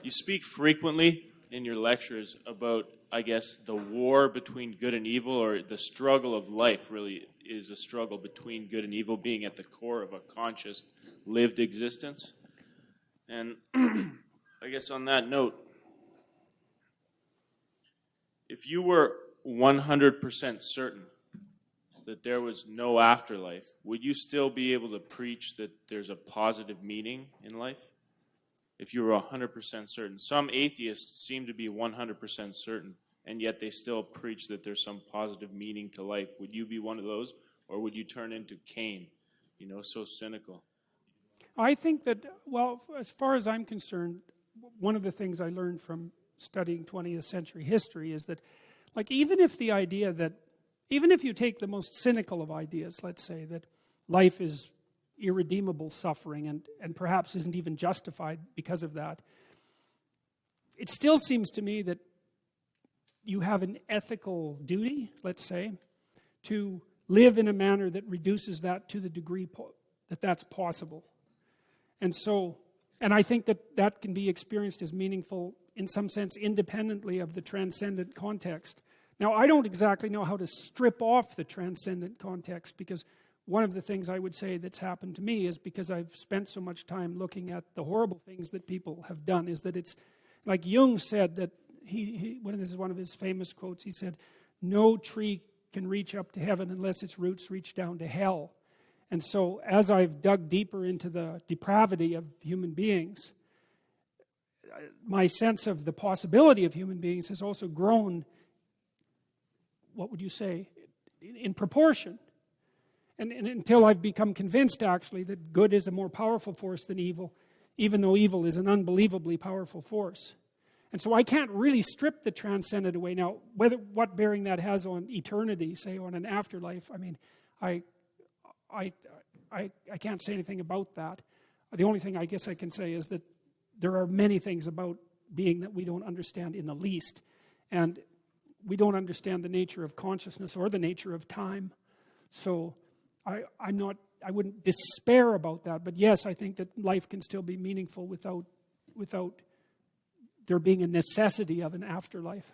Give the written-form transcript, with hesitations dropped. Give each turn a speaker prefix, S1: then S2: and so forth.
S1: You speak frequently in your lectures about, I guess, the war between good and evil, or the struggle of life really is a struggle between good and evil being at the core of a conscious, lived existence. And I guess on that note, if you were 100% certain that there was no afterlife, would you still be able to preach that there's a positive meaning in life? If you were 100% certain. Some atheists seem to be 100% certain, and yet they still preach that there's some positive meaning to life. Would you be one of those, or would you turn into Cain, so cynical?
S2: I think that, well, as far as I'm concerned, one of the things I learned from studying 20th century history is that, like, even if you take the most cynical of ideas, let's say that life is irredeemable suffering and perhaps isn't even justified because of that, it still seems to me that you have an ethical duty, let's say, to live in a manner that reduces that to the degree that that's possible. And I think that can be experienced as meaningful in some sense independently of the transcendent context. Now, I don't exactly know how to strip off the transcendent context, because one of the things I would say that's happened to me is, because I've spent so much time looking at the horrible things that people have done, is that it's like Jung said that this is one of his famous quotes. He said, "No tree can reach up to heaven unless its roots reach down to hell." And so as I've dug deeper into the depravity of human beings, my sense of the possibility of human beings has also grown, what would you say, in proportion. And until I've become convinced, actually, that good is a more powerful force than evil, even though evil is an unbelievably powerful force. And so I can't really strip the transcendent away. Now, what bearing that has on eternity, say on an afterlife, I mean, I can't say anything about that. The only thing I guess I can say is that there are many things about being that we don't understand in the least. And we don't understand the nature of consciousness or the nature of time. So I wouldn't despair about that. But yes, I think that life can still be meaningful without there being a necessity of an afterlife.